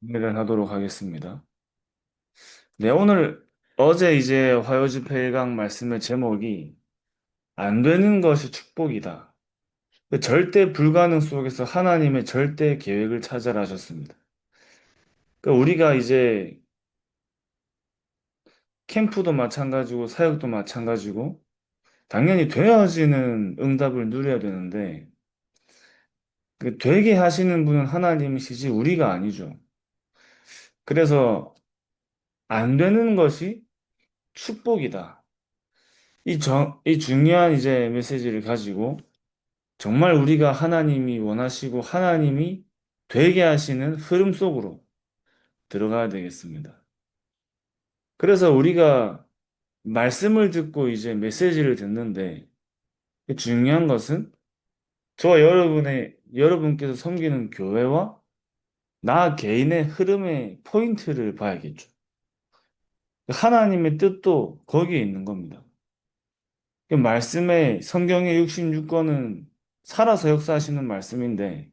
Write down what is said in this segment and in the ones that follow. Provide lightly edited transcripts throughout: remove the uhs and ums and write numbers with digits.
준비를 하도록 하겠습니다. 네, 오늘 어제 이제 화요집회 1강 말씀의 제목이 안 되는 것이 축복이다. 그 절대 불가능 속에서 하나님의 절대 계획을 찾아라 하셨습니다. 그러니까 우리가 이제 캠프도 마찬가지고 사역도 마찬가지고 당연히 되어지는 응답을 누려야 되는데 그 되게 하시는 분은 하나님이시지 우리가 아니죠. 그래서 안 되는 것이 축복이다. 이 중요한 이제 메시지를 가지고 정말 우리가 하나님이 원하시고 하나님이 되게 하시는 흐름 속으로 들어가야 되겠습니다. 그래서 우리가 말씀을 듣고 이제 메시지를 듣는데 중요한 것은 저와 여러분께서 섬기는 교회와 나 개인의 흐름의 포인트를 봐야겠죠. 하나님의 뜻도 거기에 있는 겁니다. 그 말씀의 성경의 66권은 살아서 역사하시는 말씀인데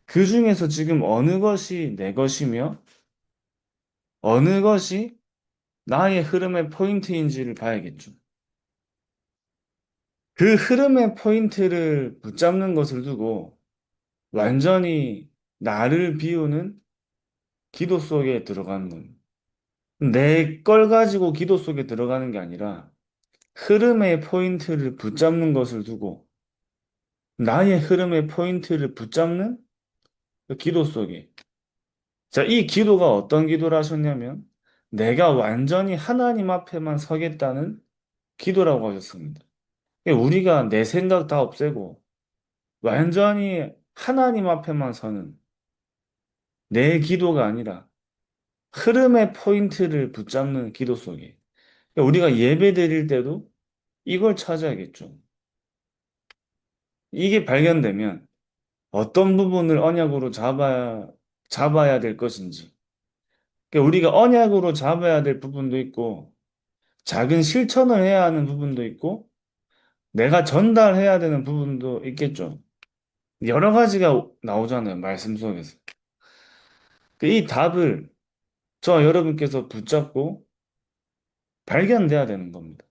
그 중에서 지금 어느 것이 내 것이며 어느 것이 나의 흐름의 포인트인지를 봐야겠죠. 그 흐름의 포인트를 붙잡는 것을 두고 완전히 나를 비우는 기도 속에 들어가는 겁니다. 내 걸 가지고 기도 속에 들어가는 게 아니라 흐름의 포인트를 붙잡는 것을 두고 나의 흐름의 포인트를 붙잡는 그 기도 속에. 자, 이 기도가 어떤 기도를 하셨냐면 내가 완전히 하나님 앞에만 서겠다는 기도라고 하셨습니다. 우리가 내 생각 다 없애고 완전히 하나님 앞에만 서는 내 기도가 아니라 흐름의 포인트를 붙잡는 기도 속에 우리가 예배 드릴 때도 이걸 찾아야겠죠. 이게 발견되면 어떤 부분을 언약으로 잡아야 될 것인지. 우리가 언약으로 잡아야 될 부분도 있고 작은 실천을 해야 하는 부분도 있고 내가 전달해야 되는 부분도 있겠죠. 여러 가지가 나오잖아요. 말씀 속에서. 이 답을 저 여러분께서 붙잡고 발견돼야 되는 겁니다.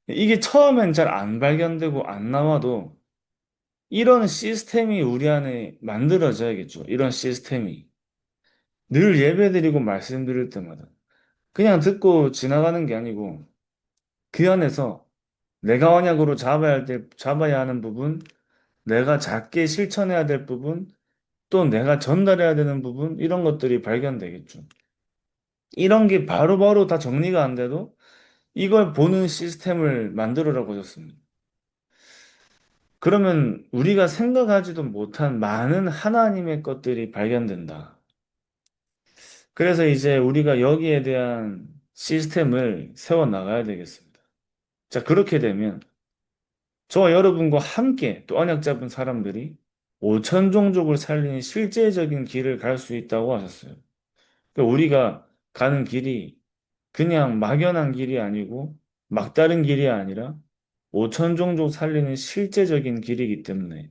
이게 처음엔 잘 안 발견되고 안 나와도 이런 시스템이 우리 안에 만들어져야겠죠. 이런 시스템이. 늘 예배드리고 말씀드릴 때마다. 그냥 듣고 지나가는 게 아니고 그 안에서 내가 언약으로 잡아야 하는 부분, 내가 작게 실천해야 될 부분, 또 내가 전달해야 되는 부분, 이런 것들이 발견되겠죠. 이런 게 바로바로 다 정리가 안 돼도 이걸 보는 시스템을 만들으라고 하셨습니다. 그러면 우리가 생각하지도 못한 많은 하나님의 것들이 발견된다. 그래서 이제 우리가 여기에 대한 시스템을 세워 나가야 되겠습니다. 자, 그렇게 되면 저와 여러분과 함께 또 언약 잡은 사람들이 5천 종족을 살리는 실제적인 길을 갈 수 있다고 하셨어요. 그러니까 우리가 가는 길이 그냥 막연한 길이 아니고 막다른 길이 아니라 5천 종족 살리는 실제적인 길이기 때문에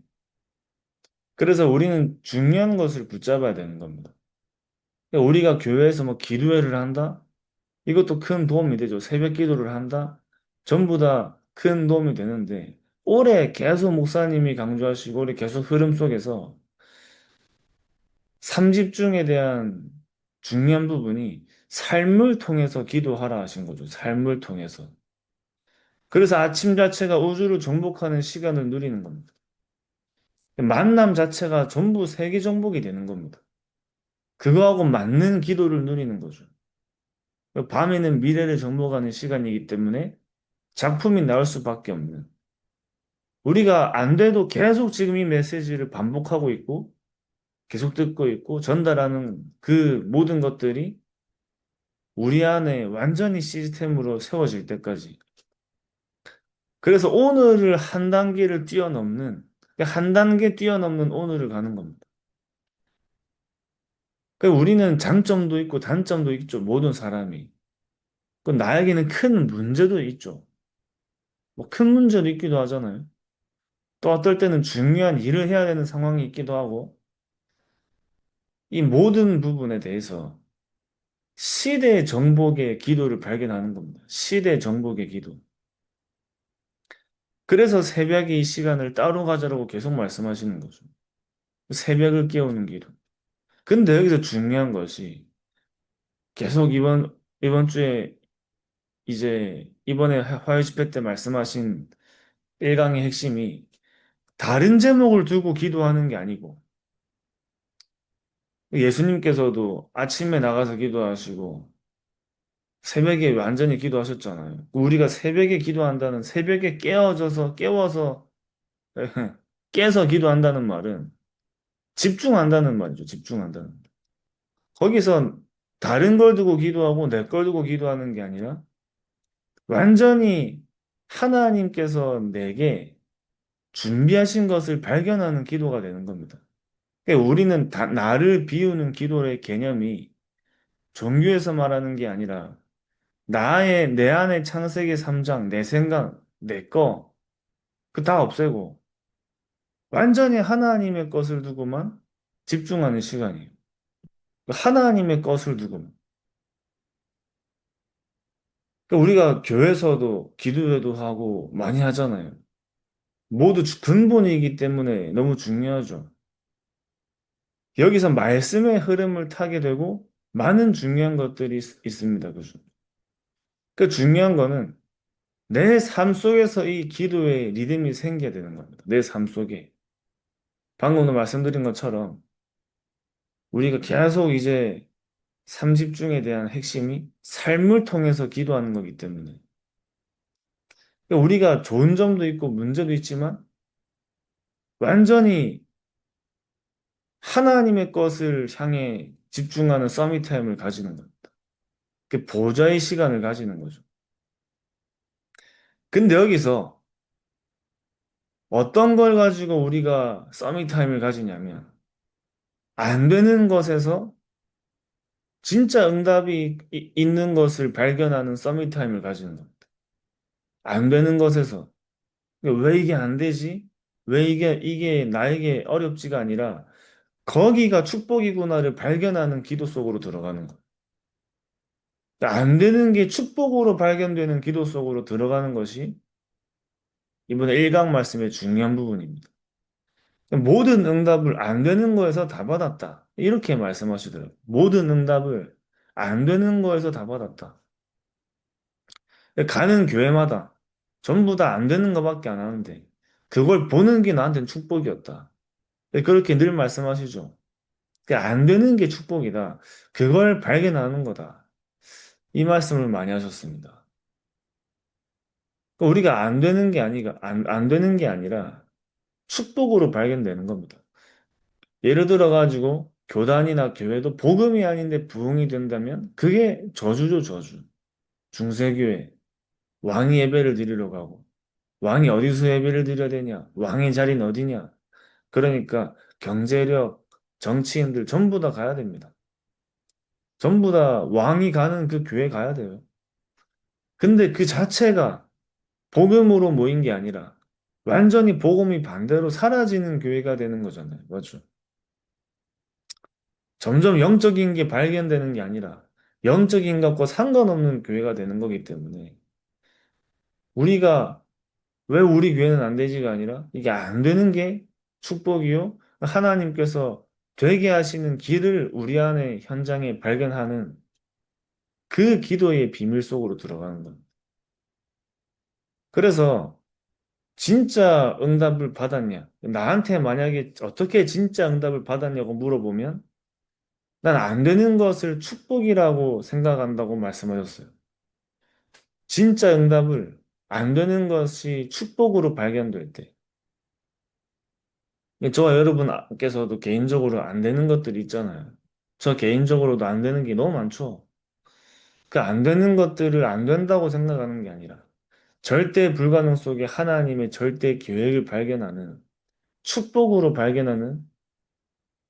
그래서 우리는 중요한 것을 붙잡아야 되는 겁니다. 그러니까 우리가 교회에서 뭐 기도회를 한다? 이것도 큰 도움이 되죠. 새벽 기도를 한다? 전부 다 큰 도움이 되는데 올해 계속 목사님이 강조하시고 올해 계속 흐름 속에서 삼집중에 대한 중요한 부분이 삶을 통해서 기도하라 하신 거죠. 삶을 통해서. 그래서 아침 자체가 우주를 정복하는 시간을 누리는 겁니다. 만남 자체가 전부 세계 정복이 되는 겁니다. 그거하고 맞는 기도를 누리는 거죠. 밤에는 미래를 정복하는 시간이기 때문에 작품이 나올 수밖에 없는. 우리가 안 돼도 계속 지금 이 메시지를 반복하고 있고, 계속 듣고 있고, 전달하는 그 모든 것들이 우리 안에 완전히 시스템으로 세워질 때까지. 그래서 오늘을 한 단계를 뛰어넘는, 한 단계 뛰어넘는 오늘을 가는 겁니다. 우리는 장점도 있고 단점도 있죠. 모든 사람이. 나에게는 큰 문제도 있죠. 뭐 큰 문제도 있기도 하잖아요. 또 어떨 때는 중요한 일을 해야 되는 상황이 있기도 하고, 이 모든 부분에 대해서 시대 정복의 기도를 발견하는 겁니다. 시대 정복의 기도. 그래서 새벽에 이 시간을 따로 가져라고 계속 말씀하시는 거죠. 새벽을 깨우는 기도. 근데 여기서 중요한 것이 계속 이번 주에 이제 이번에 화요 집회 때 말씀하신 1강의 핵심이 다른 제목을 두고 기도하는 게 아니고 예수님께서도 아침에 나가서 기도하시고 새벽에 완전히 기도하셨잖아요. 우리가 새벽에 기도한다는 새벽에 깨워서 깨서 기도한다는 말은 집중한다는 말이죠. 집중한다는. 거기선 다른 걸 두고 기도하고 내 걸 두고 기도하는 게 아니라 완전히 하나님께서 내게 준비하신 것을 발견하는 기도가 되는 겁니다. 그러니까 우리는 나를 비우는 기도의 개념이 종교에서 말하는 게 아니라 내 안에 창세기 3장, 내 생각, 내 거, 그 다 없애고 완전히 하나님의 것을 두고만 집중하는 시간이에요. 하나님의 것을 두고만. 그러니까 우리가 교회에서도 기도회도 하고 많이 하잖아요. 모두 근본이기 때문에 너무 중요하죠. 여기서 말씀의 흐름을 타게 되고 많은 중요한 것들이 있습니다. 그죠? 그 중요한 거는 내 삶 속에서 이 기도의 리듬이 생겨야 되는 겁니다. 내 삶 속에. 방금도 말씀드린 것처럼 우리가 계속 이제 삼집중에 대한 핵심이 삶을 통해서 기도하는 거기 때문에 그러니까 우리가 좋은 점도 있고 문제도 있지만 완전히 하나님의 것을 향해 집중하는 서밋 타임을 가지는 겁니다. 그 보좌의 시간을 가지는 거죠. 근데 여기서 어떤 걸 가지고 우리가 서밋 타임을 가지냐면 안 되는 것에서 진짜 응답이 있는 것을 발견하는 서밋 타임을 가지는 겁니다. 안 되는 것에서 그러니까 왜 이게 안 되지? 왜 이게 나에게 어렵지가 아니라 거기가 축복이구나를 발견하는 기도 속으로 들어가는 거예요. 그러니까 안 되는 게 축복으로 발견되는 기도 속으로 들어가는 것이 이번에 1강 말씀의 중요한 부분입니다. 모든 응답을 안 되는 거에서 다 받았다. 이렇게 말씀하시더라고요. 모든 응답을 안 되는 거에서 다 받았다. 가는 교회마다 전부 다 안 되는 것밖에 안 하는데 그걸 보는 게 나한테는 축복이었다. 그렇게 늘 말씀하시죠. 안 되는 게 축복이다. 그걸 발견하는 거다. 이 말씀을 많이 하셨습니다. 우리가 안 되는 게 아니라 축복으로 발견되는 겁니다. 예를 들어 가지고 교단이나 교회도 복음이 아닌데 부흥이 된다면 그게 저주죠, 저주. 중세교회 왕이 예배를 드리러 가고 왕이 어디서 예배를 드려야 되냐? 왕의 자리는 어디냐? 그러니까 경제력, 정치인들 전부 다 가야 됩니다. 전부 다 왕이 가는 그 교회 가야 돼요. 근데 그 자체가 복음으로 모인 게 아니라 완전히 복음이 반대로 사라지는 교회가 되는 거잖아요. 맞죠? 점점 영적인 게 발견되는 게 아니라 영적인 것과 상관없는 교회가 되는 거기 때문에 우리가 왜 우리 교회는 안 되지가 아니라 이게 안 되는 게 축복이요. 하나님께서 되게 하시는 길을 우리 안에 현장에 발견하는 그 기도의 비밀 속으로 들어가는 겁니다. 그래서 진짜 응답을 받았냐? 나한테 만약에 어떻게 진짜 응답을 받았냐고 물어보면 난 안 되는 것을 축복이라고 생각한다고 말씀하셨어요. 진짜 응답을 안 되는 것이 축복으로 발견될 때. 저와 여러분께서도 개인적으로 안 되는 것들이 있잖아요. 저 개인적으로도 안 되는 게 너무 많죠. 그 안 되는 것들을 안 된다고 생각하는 게 아니라 절대 불가능 속에 하나님의 절대 계획을 발견하는 축복으로 발견하는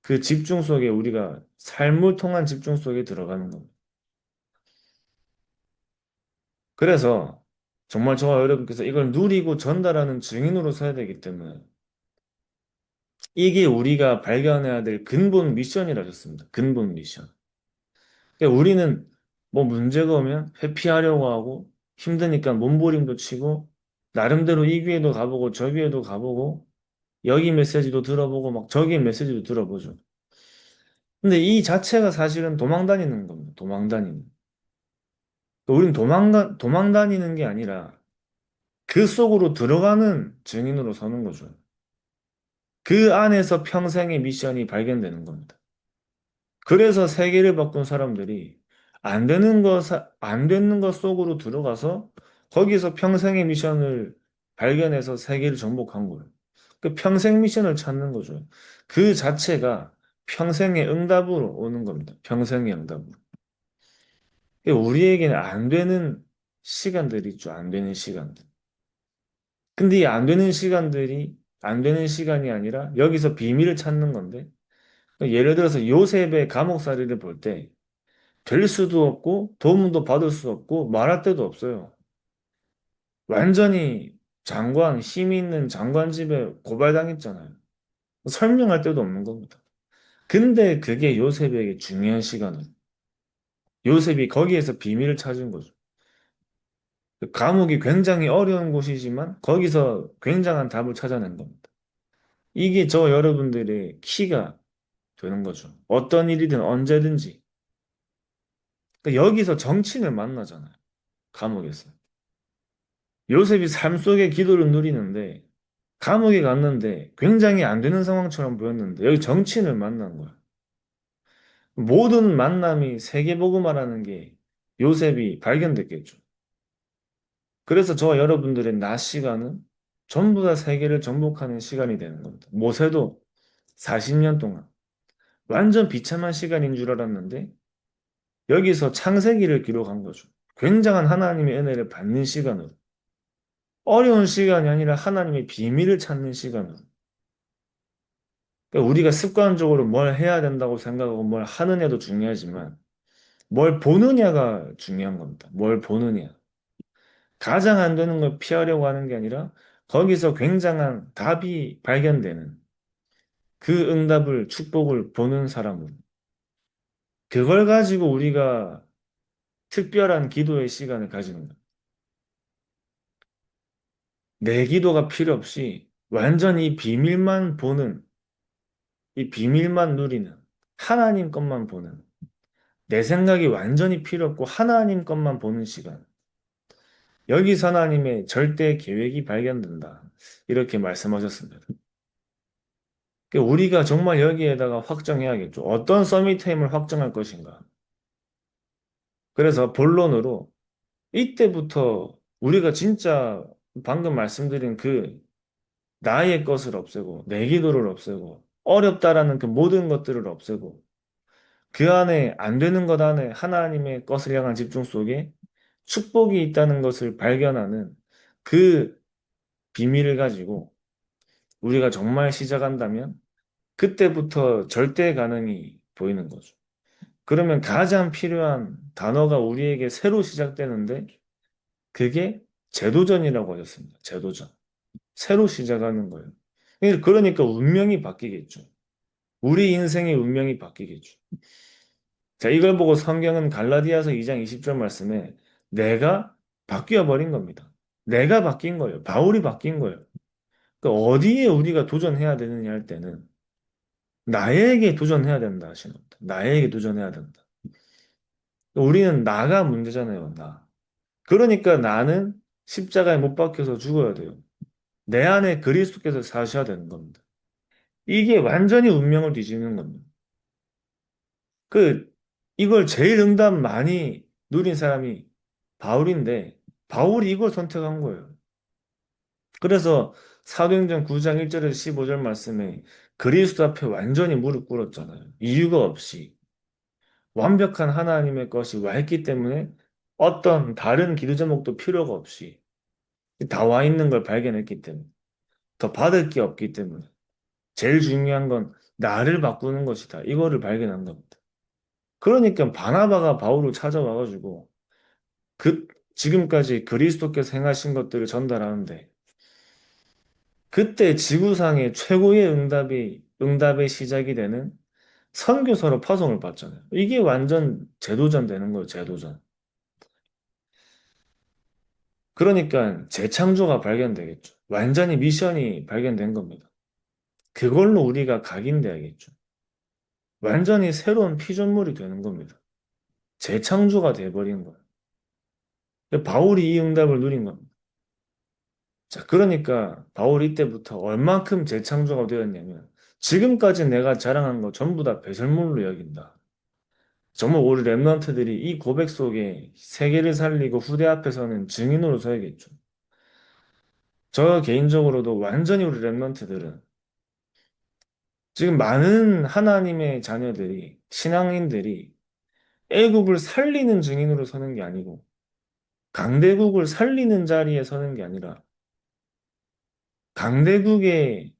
그 집중 속에 우리가 삶을 통한 집중 속에 들어가는 겁니다. 그래서 정말 저와 여러분께서 이걸 누리고 전달하는 증인으로 서야 되기 때문에 이게 우리가 발견해야 될 근본 미션이라 줬습니다. 근본 미션. 그러니까 우리는 뭐 문제가 오면 회피하려고 하고 힘드니까 몸부림도 치고 나름대로 이 귀에도 가보고 저 귀에도 가보고 여기 메시지도 들어보고 막 저기 메시지도 들어보죠. 근데 이 자체가 사실은 도망 다니는 겁니다. 도망 다니는. 우린 도망 다니는 게 아니라 그 속으로 들어가는 증인으로 서는 거죠. 그 안에서 평생의 미션이 발견되는 겁니다. 그래서 세계를 바꾼 사람들이 안 되는 것 속으로 들어가서 거기서 평생의 미션을 발견해서 세계를 정복한 거예요. 그 평생 미션을 찾는 거죠. 그 자체가 평생의 응답으로 오는 겁니다. 평생의 응답으로. 우리에게는 안 되는 시간들이 있죠. 안 되는 시간들. 근데 이 안 되는 시간들이 안 되는 시간이 아니라 여기서 비밀을 찾는 건데 예를 들어서 요셉의 감옥살이를 볼 때 될 수도 없고 도움도 받을 수 없고 말할 데도 없어요. 완전히 힘 있는 장관 집에 고발당했잖아요. 설명할 데도 없는 겁니다. 근데 그게 요셉에게 중요한 시간을. 요셉이 거기에서 비밀을 찾은 거죠. 감옥이 굉장히 어려운 곳이지만 거기서 굉장한 답을 찾아낸 겁니다. 이게 저 여러분들의 키가 되는 거죠. 어떤 일이든 언제든지. 그러니까 여기서 정치를 만나잖아요. 감옥에서. 요셉이 삶 속의 기도를 누리는데 감옥에 갔는데 굉장히 안 되는 상황처럼 보였는데 여기 정치인을 만난 거야. 모든 만남이 세계복음화라는 게 요셉이 발견됐겠죠. 그래서 저와 여러분들의 낮 시간은 전부 다 세계를 정복하는 시간이 되는 겁니다. 모세도 40년 동안 완전 비참한 시간인 줄 알았는데 여기서 창세기를 기록한 거죠. 굉장한 하나님의 은혜를 받는 시간으로. 어려운 시간이 아니라 하나님의 비밀을 찾는 시간으로. 그러니까 우리가 습관적으로 뭘 해야 된다고 생각하고 뭘 하느냐도 중요하지만 뭘 보느냐가 중요한 겁니다. 뭘 보느냐. 가장 안 되는 걸 피하려고 하는 게 아니라 거기서 굉장한 답이 발견되는 그 응답을, 축복을 보는 사람은 그걸 가지고 우리가 특별한 기도의 시간을 가지는 거예요. 내 기도가 필요 없이 완전히 비밀만 보는, 이 비밀만 누리는, 하나님 것만 보는, 내 생각이 완전히 필요 없고 하나님 것만 보는 시간. 여기서 하나님의 절대 계획이 발견된다. 이렇게 말씀하셨습니다. 우리가 정말 여기에다가 확정해야겠죠. 어떤 서밋타임을 확정할 것인가. 그래서 본론으로 이때부터 우리가 진짜 방금 말씀드린 그 나의 것을 없애고 내 기도를 없애고 어렵다라는 그 모든 것들을 없애고 그 안에 안 되는 것 안에 하나님의 것을 향한 집중 속에 축복이 있다는 것을 발견하는 그 비밀을 가지고 우리가 정말 시작한다면 그때부터 절대 가능이 보이는 거죠. 그러면 가장 필요한 단어가 우리에게 새로 시작되는데 그게 재도전이라고 하셨습니다. 재도전. 새로 시작하는 거예요. 그러니까 운명이 바뀌겠죠. 우리 인생의 운명이 바뀌겠죠. 자, 이걸 보고 성경은 갈라디아서 2장 20절 말씀에 내가 바뀌어 버린 겁니다. 내가 바뀐 거예요. 바울이 바뀐 거예요. 그러니까 어디에 우리가 도전해야 되느냐 할 때는 나에게 도전해야 된다 하시는 겁니다. 나에게 도전해야 된다. 우리는 나가 문제잖아요, 나. 그러니까 나는 십자가에 못 박혀서 죽어야 돼요. 내 안에 그리스도께서 사셔야 되는 겁니다. 이게 완전히 운명을 뒤집는 겁니다. 그, 이걸 제일 응답 많이 누린 사람이 바울인데, 바울이 이걸 선택한 거예요. 그래서 사도행전 9장 1절에서 15절 말씀에 그리스도 앞에 완전히 무릎 꿇었잖아요. 이유가 없이. 완벽한 하나님의 것이 와 있기 때문에 어떤 다른 기도 제목도 필요가 없이 다 와 있는 걸 발견했기 때문에 더 받을 게 없기 때문에 제일 중요한 건 나를 바꾸는 것이다. 이거를 발견한 겁니다. 그러니까 바나바가 바울을 찾아와가지고 그 지금까지 그리스도께서 행하신 것들을 전달하는데 그때 지구상의 최고의 응답의 시작이 되는 선교사로 파송을 받잖아요. 이게 완전 재도전 되는 거예요, 재도전. 그러니까 재창조가 발견되겠죠. 완전히 미션이 발견된 겁니다. 그걸로 우리가 각인돼야겠죠. 완전히 새로운 피조물이 되는 겁니다. 재창조가 돼버린 거예요. 바울이 이 응답을 누린 겁니다. 자, 그러니까 바울이 이때부터 얼만큼 재창조가 되었냐면 지금까지 내가 자랑한 거 전부 다 배설물로 여긴다. 정말 우리 랩런트들이 이 고백 속에 세계를 살리고 후대 앞에서는 증인으로 서야겠죠. 저 개인적으로도 완전히 우리 랩런트들은 지금 많은 하나님의 자녀들이 신앙인들이 애굽을 살리는 증인으로 서는 게 아니고 강대국을 살리는 자리에 서는 게 아니라 강대국에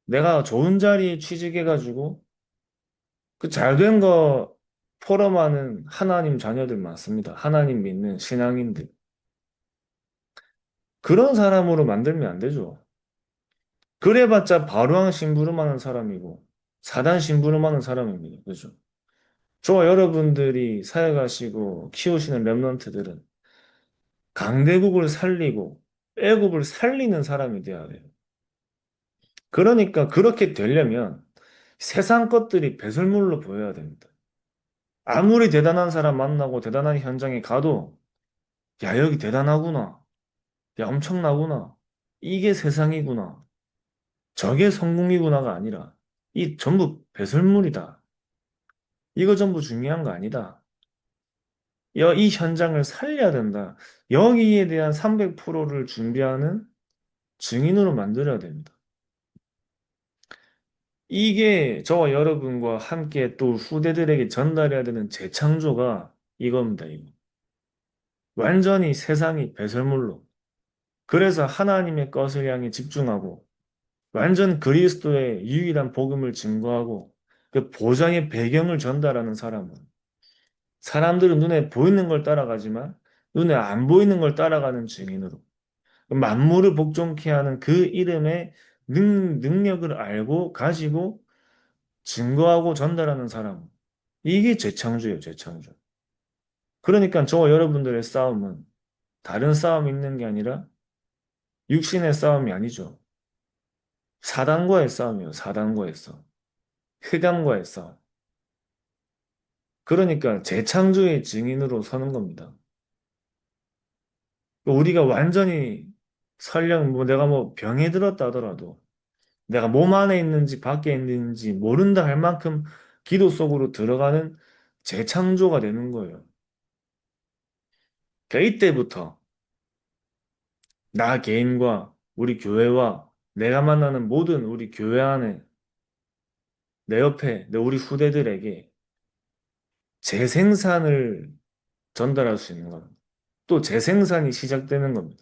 내가 좋은 자리에 취직해가지고 그 잘된 거 포럼하는 하나님 자녀들 많습니다. 하나님 믿는 신앙인들. 그런 사람으로 만들면 안 되죠. 그래봤자 바로왕 심부름하는 사람이고 사단 심부름하는 사람입니다. 그죠? 저와 여러분들이 사역하시고 키우시는 랩런트들은 강대국을 살리고 애국을 살리는 사람이 돼야 돼요. 그러니까 그렇게 되려면 세상 것들이 배설물로 보여야 됩니다. 아무리 대단한 사람 만나고 대단한 현장에 가도 야, 여기 대단하구나. 야, 엄청나구나. 이게 세상이구나. 저게 성공이구나가 아니라 이 전부 배설물이다. 이거 전부 중요한 거 아니다. 이 현장을 살려야 된다. 여기에 대한 300%를 준비하는 증인으로 만들어야 됩니다. 이게 저와 여러분과 함께 또 후대들에게 전달해야 되는 재창조가 이겁니다. 이거. 완전히 세상이 배설물로. 그래서 하나님의 것을 향해 집중하고 완전 그리스도의 유일한 복음을 증거하고 그 보장의 배경을 전달하는 사람은 사람들은 눈에 보이는 걸 따라가지만 눈에 안 보이는 걸 따라가는 증인으로 만물을 복종케 하는 그 이름의 능력을 알고 가지고 증거하고 전달하는 사람. 이게 재창조예요, 재창조. 그러니까 저와 여러분들의 싸움은 다른 싸움이 있는 게 아니라 육신의 싸움이 아니죠. 사단과의 싸움이에요, 사단과의 싸움. 흑암과의 싸움. 그러니까 재창조의 증인으로 서는 겁니다. 우리가 완전히 설령 뭐 내가 뭐 병에 들었다 하더라도 내가 몸 안에 있는지 밖에 있는지 모른다 할 만큼 기도 속으로 들어가는 재창조가 되는 거예요. 그러니까 이때부터 나 개인과 우리 교회와 내가 만나는 모든 우리 교회 안에 내 옆에 내 우리 후대들에게 재생산을 전달할 수 있는 겁니다. 또 재생산이 시작되는 겁니다.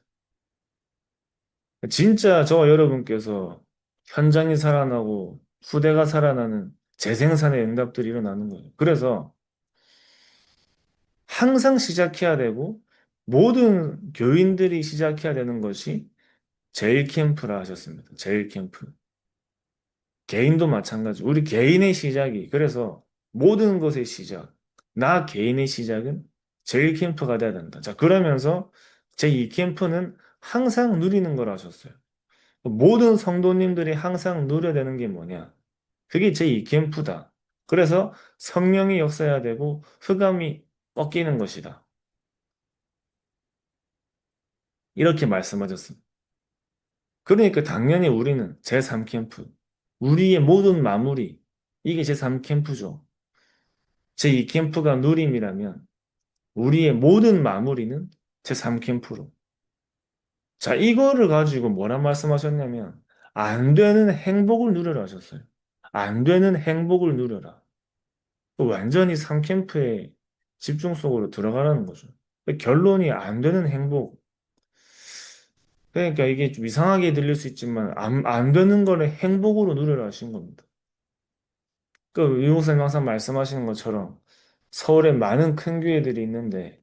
진짜 저와 여러분께서 현장이 살아나고 후대가 살아나는 재생산의 응답들이 일어나는 거예요. 그래서 항상 시작해야 되고 모든 교인들이 시작해야 되는 것이 제일 캠프라 하셨습니다. 제일 캠프. 개인도 마찬가지. 우리 개인의 시작이 그래서 모든 것의 시작. 나 개인의 시작은 제일 캠프가 돼야 된다. 자, 그러면서 제 이 캠프는 항상 누리는 걸 하셨어요. 모든 성도님들이 항상 누려야 되는 게 뭐냐? 그게 제2 캠프다. 그래서 성령이 역사해야 되고 흑암이 꺾이는 것이다. 이렇게 말씀하셨습니다. 그러니까 당연히 우리는 제3 캠프, 우리의 모든 마무리, 이게 제3 캠프죠. 제2 캠프가 누림이라면 우리의 모든 마무리는 제3 캠프로. 자, 이거를 가지고 뭐라 말씀하셨냐면 안 되는 행복을 누려라 하셨어요. 안 되는 행복을 누려라. 완전히 3캠프에 집중 속으로 들어가라는 거죠. 결론이 안 되는 행복. 그러니까 이게 좀 이상하게 들릴 수 있지만 안 되는 거를 행복으로 누려라 하신 겁니다. 그 유목사님 항상 말씀하시는 것처럼 서울에 많은 큰 교회들이 있는데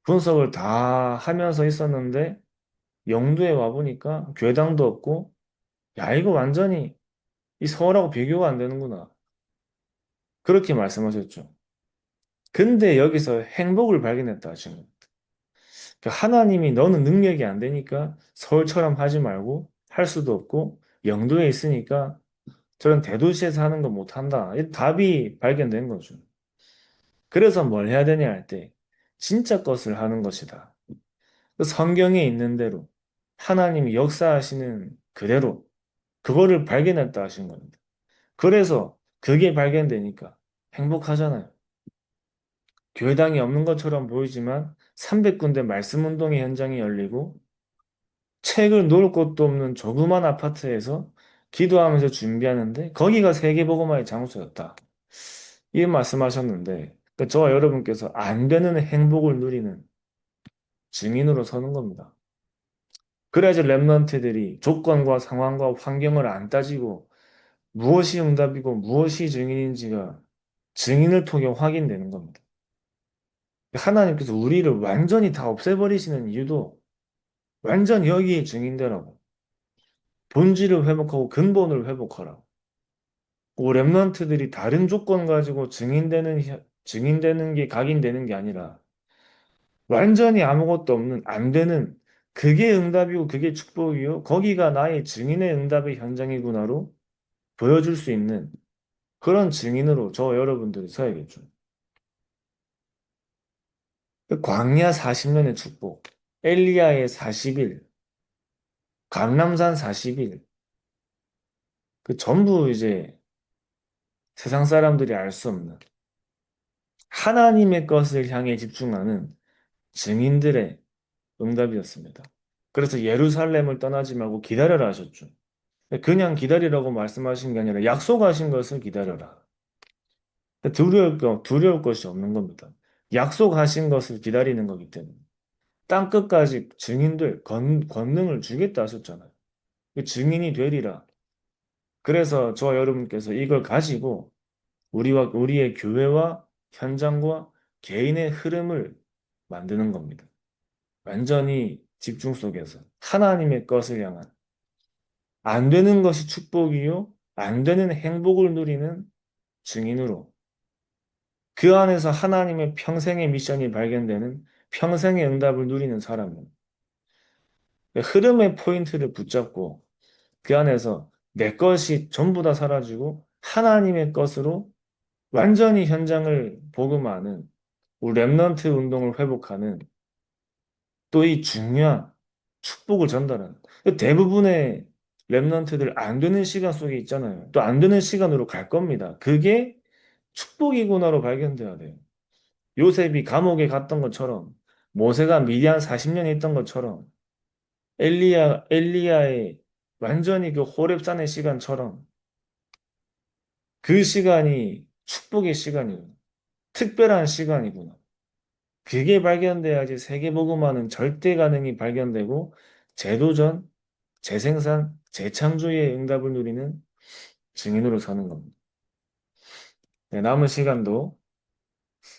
분석을 다 하면서 있었는데 영도에 와보니까 교회당도 없고 야, 이거 완전히 이 서울하고 비교가 안 되는구나. 그렇게 말씀하셨죠. 근데 여기서 행복을 발견했다 하신 거예요. 그 하나님이 너는 능력이 안 되니까 서울처럼 하지 말고 할 수도 없고 영도에 있으니까 저런 대도시에서 하는 거 못한다. 이 답이 발견된 거죠. 그래서 뭘 해야 되냐 할 때 진짜 것을 하는 것이다. 그 성경에 있는 대로 하나님이 역사하시는 그대로 그거를 발견했다 하신 겁니다. 그래서 그게 발견되니까 행복하잖아요. 교회당이 없는 것처럼 보이지만 300군데 말씀 운동의 현장이 열리고 책을 놓을 곳도 없는 조그만 아파트에서 기도하면서 준비하는데 거기가 세계복음화의 장소였다. 이 말씀하셨는데 그러니까 저와 여러분께서 안 되는 행복을 누리는 증인으로 서는 겁니다. 그래야지 랩런트들이 조건과 상황과 환경을 안 따지고 무엇이 응답이고 무엇이 증인인지가 증인을 통해 확인되는 겁니다. 하나님께서 우리를 완전히 다 없애버리시는 이유도 완전 여기에 증인되라고. 본질을 회복하고 근본을 회복하라고. 그 랩런트들이 다른 조건 가지고 증인되는 게 각인되는 게 아니라 완전히 아무것도 없는 안 되는 그게 응답이고 그게 축복이요. 거기가 나의 증인의 응답의 현장이구나로 보여줄 수 있는 그런 증인으로 저 여러분들이 서야겠죠. 그 광야 40년의 축복, 엘리야의 40일, 감람산 40일, 그 전부 이제 세상 사람들이 알 수 없는 하나님의 것을 향해 집중하는 증인들의 응답이었습니다. 그래서 예루살렘을 떠나지 말고 기다려라 하셨죠. 그냥 기다리라고 말씀하신 게 아니라 약속하신 것을 기다려라. 두려울 것이 없는 겁니다. 약속하신 것을 기다리는 거기 때문에. 땅 끝까지 증인들, 권능을 주겠다 하셨잖아요. 그 증인이 되리라. 그래서 저와 여러분께서 이걸 가지고 우리의 교회와 현장과 개인의 흐름을 만드는 겁니다. 완전히 집중 속에서 하나님의 것을 향한 안 되는 것이 축복이요, 안 되는 행복을 누리는 증인으로 그 안에서 하나님의 평생의 미션이 발견되는 평생의 응답을 누리는 사람은 흐름의 포인트를 붙잡고 그 안에서 내 것이 전부 다 사라지고 하나님의 것으로 완전히 현장을 복음하는 우리 랩넌트 운동을 회복하는 또 이 중요한 축복을 전달하는 대부분의 랩넌트들 안 되는 시간 속에 있잖아요. 또 안 되는 시간으로 갈 겁니다. 그게 축복이구나로 발견돼야 돼요. 요셉이 감옥에 갔던 것처럼 모세가 미디안 40년 있던 것처럼 엘리야의 완전히 그 호렙산의 시간처럼 그 시간이 축복의 시간이구나. 특별한 시간이구나. 그게 발견돼야지 세계복음화는 절대 가능이 발견되고 재도전, 재생산, 재창조의 응답을 누리는 증인으로 서는 겁니다. 네, 남은 시간도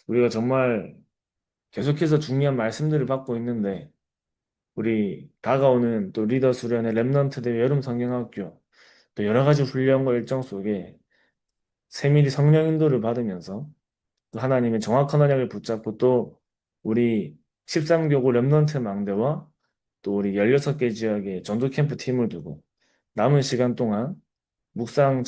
우리가 정말 계속해서 중요한 말씀들을 받고 있는데 우리 다가오는 또 리더 수련회 랩넌트 대회 여름 성경학교 또 여러 가지 훈련과 일정 속에 세밀히 성령 인도를 받으면서 또 하나님의 정확한 언약을 붙잡고 또 우리 13교구 랩넌트 망대와 또 우리 16개 지역의 전도 캠프 팀을 두고 남은 시간 동안 묵상